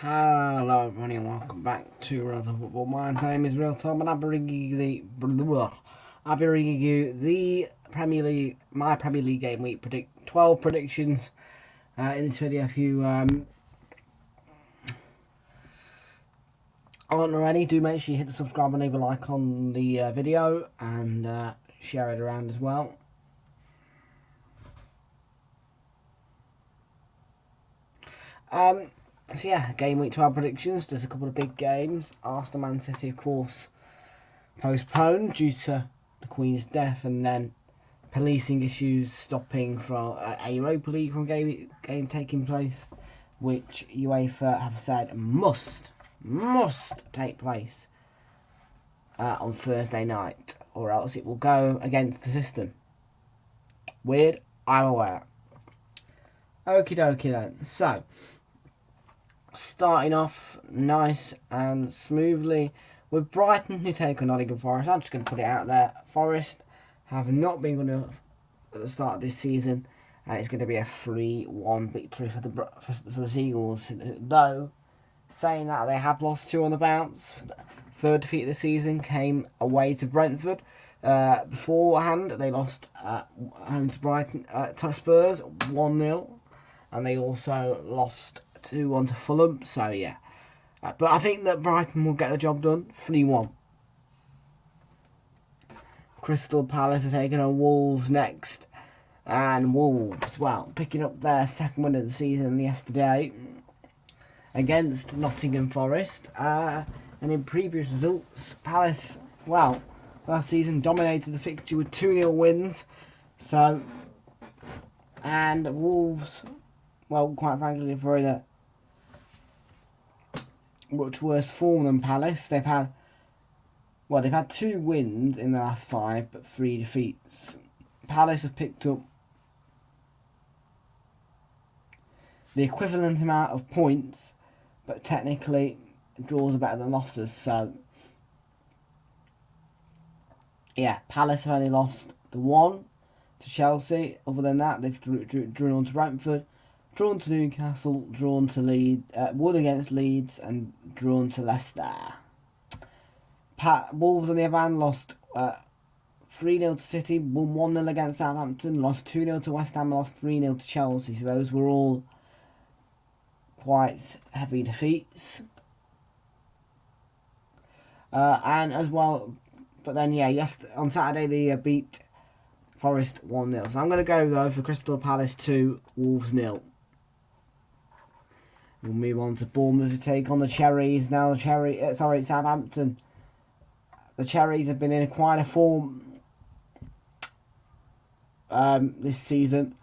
Hello everybody and welcome back to Real Talk Football. My name is Real Tom and I'll be bringing you the Premier League, my Premier League game week 12 predictions. In this video, if you aren't already, do make sure you hit the subscribe and leave a like on the video and share it around as well. So yeah, game week 12 predictions. There's a couple of big games. Arsenal, Man City, of course, postponed due to the Queen's death, and then policing issues stopping from a Europa League from game taking place, which UEFA have said must take place on Thursday night, or else it will go against the system. Weird, I'm aware. Okie dokie then. So, starting off nice and smoothly with Brighton, who take on Nottingham Forest. I'm just going to put it out there. Forest have not been good enough at the start of this season, and it's going to be a 3-1 victory for the Seagulls. Though, saying that, they have lost 2 on the bounce. Third defeat of the season came away to Brentford. Beforehand, they lost home to Brighton, to Spurs 1-0, and they also lost 2-1 to Fulham, so yeah. But I think that Brighton will get the job done. 3-1. Crystal Palace are taking on Wolves next. And Wolves, well, picking up their second win of the season yesterday against Nottingham Forest. And in previous results, Palace, well, last season dominated the fixture with 2-0 wins. So, and Wolves, well, quite frankly, for the much worse form than Palace. They've had 2 wins in the last 5, but 3 defeats. Palace have picked up the equivalent amount of points, but technically draws are better than losses. So, yeah, Palace have only lost the 1 to Chelsea. Other than that, they've drawn on to Brentford, drawn to Newcastle, drawn to Leeds, won against Leeds, and drawn to Leicester. Wolves, on the other hand, lost 3-0 to City, won 1-0 against Southampton, lost 2-0 to West Ham, lost 3-0 to Chelsea. So those were all quite heavy defeats. And as well, but then, yeah, on Saturday they beat Forest 1-0. So I'm going to go, though, for Crystal Palace 2, Wolves 0. We'll move on to Bournemouth to take on the Cherries. Now Southampton. The Cherries have been in quite a form this season.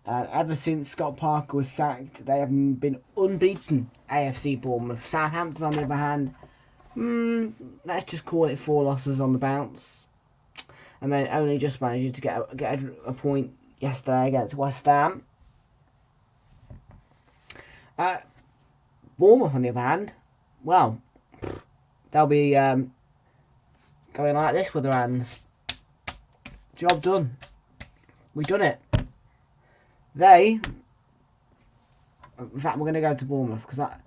Ever since Scott Parker was sacked, they have been unbeaten, AFC Bournemouth. Southampton, on the other hand, let's just call it 4 losses on the bounce. And then only just managed to get a point yesterday against West Ham. Bournemouth, on the other hand, well, they'll be going like this with their hands. Job done. We've done it. In fact, we're going to go to Bournemouth because I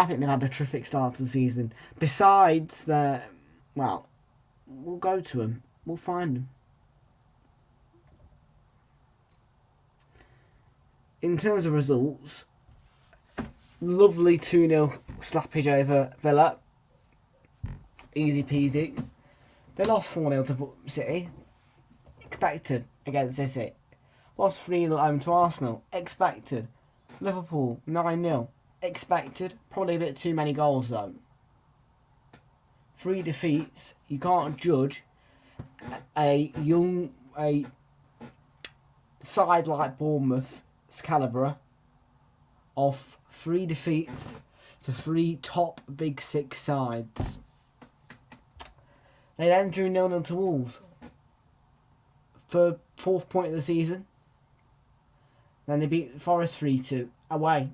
think they've had a terrific start to the season. Besides well, we'll go to them. We'll find them. In terms of results, lovely 2-0 slappage over Villa. Easy peasy. They lost 4-0 to City. Expected against City. Lost 3-0 home to Arsenal. Expected. Liverpool 9-0. Expected. Probably a bit too many goals though. 3 defeats. You can't judge a side like Bournemouth's calibre of 3 defeats to 3 top Big 6 sides. They then drew 0-0 to Wolves for 4th point of the season. Then they beat Forest 3-2 away.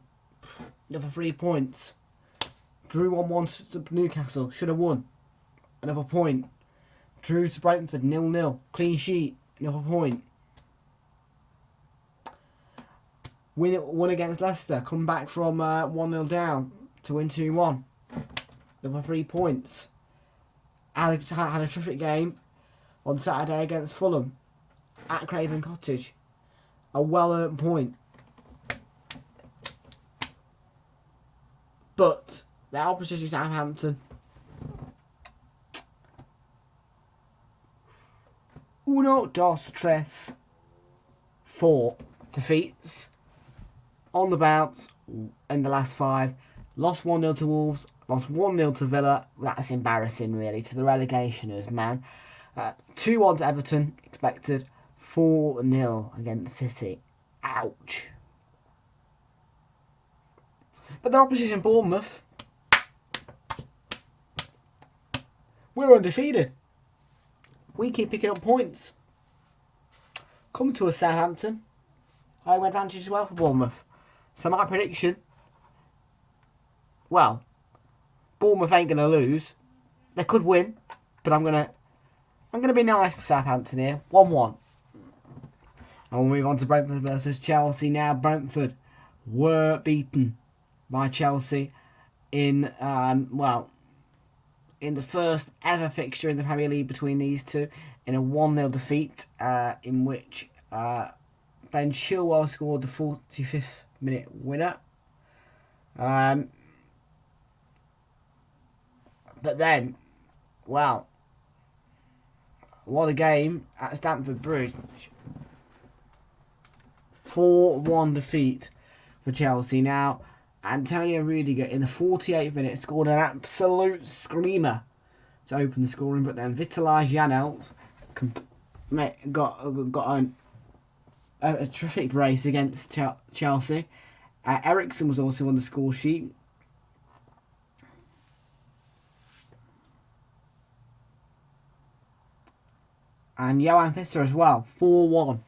Another 3 points. Drew 1-1 to Newcastle. Should have won. Another point. Drew to Brentford 0-0. Clean sheet. Another point. Won against Leicester. Come back from 1-0 down to win 2-1. Another 3 points. Had a terrific game on Saturday against Fulham at Craven Cottage. A well-earned point. But the opposition, Southampton, uno, dos, tres, 4 defeats on the bounce in the last 5. Lost 1-0 to Wolves, lost 1-0 to Villa. That's embarrassing, really, to the relegationers, man. 2-1 to Everton, expected. 4-0 against City. Ouch. But their opposition, Bournemouth, we're undefeated. We keep picking up points. Coming to us, Southampton. Home advantage as well for Bournemouth. So my prediction, well, Bournemouth ain't gonna lose. They could win, but I'm gonna be nice to Southampton here. 1-1. And we'll move on to Brentford versus Chelsea now. Brentford were beaten by Chelsea in in the first ever fixture in the Premier League between these two, in a 1-0 defeat, in which Ben Chilwell scored the 45th minute winner. But then, well, what a game at Stamford Bridge. 4-1 defeat for Chelsea. Now, Antonio Rudiger in the 48th minute scored an absolute screamer to open the scoring, but then Vitaly Janelt got a terrific brace against Chelsea. Ericsson was also on the score sheet. And Johan Fischer as well. 4-1.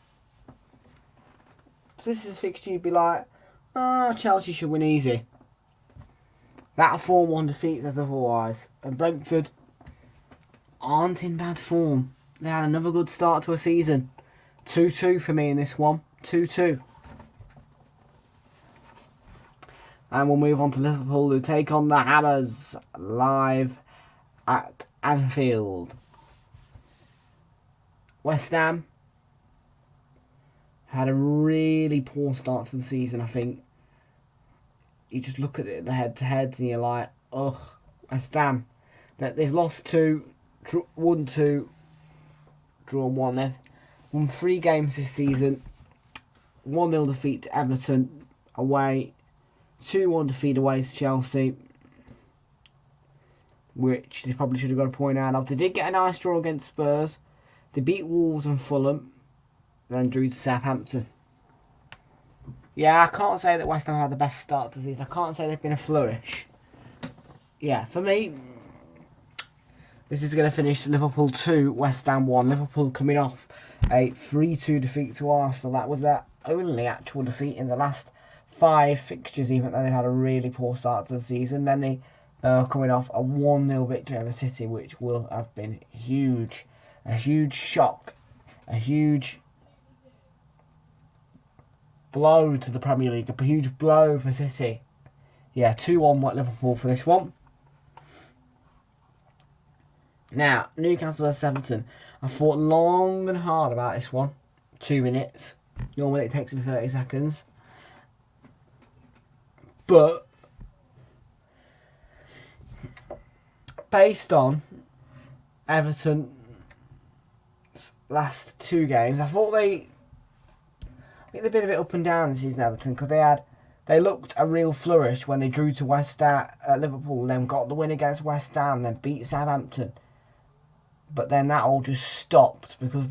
So this is a fixture you'd be like, Chelsea should win easy. That 4-1 defeat says otherwise. And Brentford aren't in bad form. They had another good start to a season. 2-2 for me in this one. 2-2. And we'll move on to Liverpool, who take on the Hammers live at Anfield. West Ham had a really poor start to the season, I think. You just look at it, the head-to-heads, and you're like, ugh, West Ham. But they've lost 2, won 2, drawn 1. They've won 3 games this season. 1-0 defeat to Everton away. 2-1 defeat away to Chelsea, which they probably should have got a point out of. They did get a nice draw against Spurs. They beat Wolves and Fulham, then drew to Southampton. Yeah, I can't say that West Ham had the best start to the season. I can't say they've been a flourish. Yeah, for me, this is going to finish Liverpool 2, West Ham 1. Liverpool coming off a 3-2 defeat to Arsenal. That was their only actual defeat in the last 5 fixtures, even though they had a really poor start to the season. Then they are coming off a 1-0 victory over City, which will have been huge. A huge shock. A huge blow to the Premier League. A huge blow for City. Yeah, 2-1 Liverpool for this one. Now, Newcastle vs Everton. I thought long and hard about this one. 2 minutes. Normally it takes me 30 seconds. But based on Everton's last 2 games, I think they've been a bit up and down this season, Everton, because they looked a real flourish when they drew to West Ham at Liverpool, then got the win against West Ham, then beat Southampton. But then that all just stopped because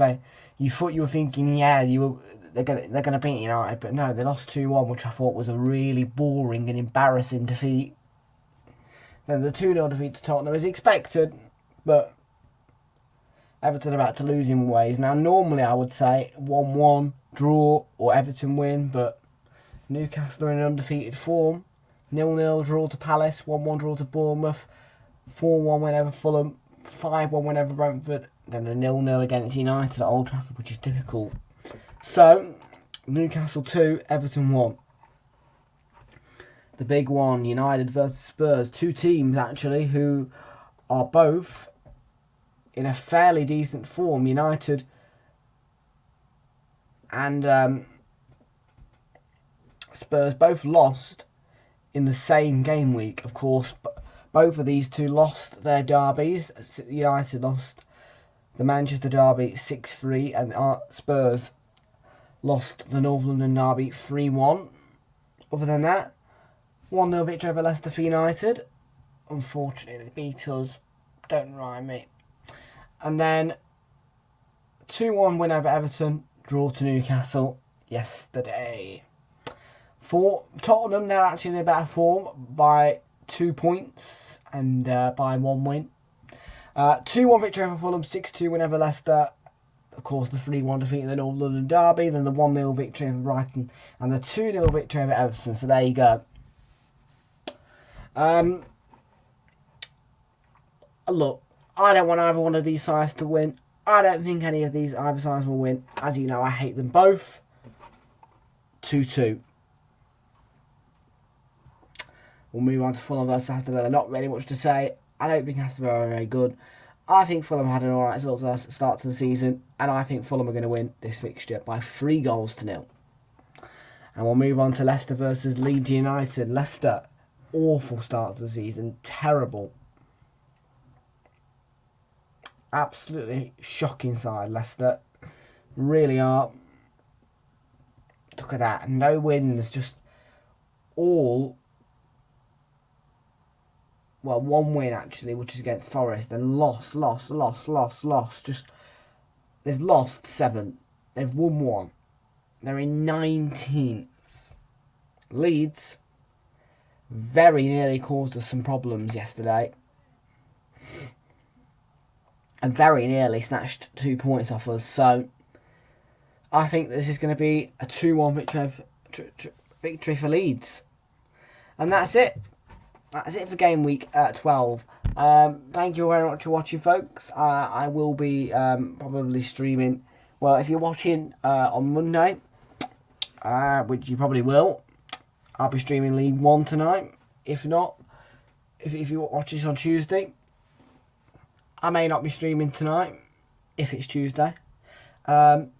you were thinking, yeah, they're gonna beat United, but no, they lost 2-1, which I thought was a really boring and embarrassing defeat. Then the 2-0 defeat to Tottenham is expected, but Everton are about to lose in ways. Now, normally I would say 1-1 draw or Everton win, but Newcastle are in undefeated form. 0-0 draw to Palace, 1-1 draw to Bournemouth, 4-1 win over Fulham, 5-1 win over Brentford, then a 0-0 against United at Old Trafford, which is difficult. So, Newcastle 2, Everton 1. the big one, United versus Spurs. Two teams, actually, who are both in a fairly decent form. United and Spurs both lost in the same game week. Of course, both of these two lost their derbies. United lost the Manchester derby 6-3, and Spurs lost the North London derby 3-1. Other than that, 1-0 victory over Leicester for United. Unfortunately, they beat us. Don't rhyme me. And then 2-1 win over Everton, draw to Newcastle yesterday. For Tottenham, they're actually in a better form by 2 points and by 1 win. 2-1 victory over Fulham, 6-2 win over Leicester. Of course, the 3-1 defeat in the North London derby, then the 1-0 victory over Brighton, and the 2-0 victory over Everton. So there you go. Look, I don't want either one of these sides to win. I don't think any of these either sides will win. As you know, I hate them both. 2-2. We'll move on to Fulham versus Aston Villa. Not really much to say. I don't think Aston Villa are very good. I think Fulham had an alright start to the season, and I think Fulham are going to win this fixture by 3-0. And we'll move on to Leicester versus Leeds United. Leicester, awful start to the season. Terrible. Absolutely shocking side, Leicester. Really are. Look at that. No wins. Just all... Well, 1 win, actually, which is against Forest. Then lost. Just... They've lost 7. They've won 1. They're in 19th. Leeds very nearly caused us some problems yesterday. And very nearly snatched 2 points off us. So, I think this is going to be a 2-1 victory for Leeds. And that's it. That's it for game week 12. Thank you very much for watching, folks. I will be probably streaming. Well, if you're watching on Monday, which you probably will, I'll be streaming League 1 tonight. If not, if you watch this on Tuesday, I may not be streaming tonight, if it's Tuesday. And,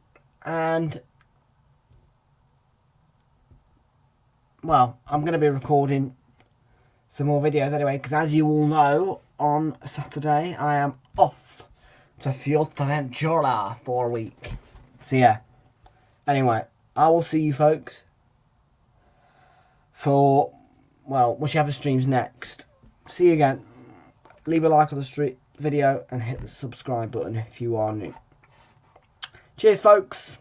well, I'm going to be recording some more videos anyway, because as you all know, on Saturday, I am off to Fuerteventura for a week. So, yeah. Anyway, I will see you folks for, well, whichever streams next. See you again. Leave a like on the video and hit the subscribe button if you are new. Cheers, folks.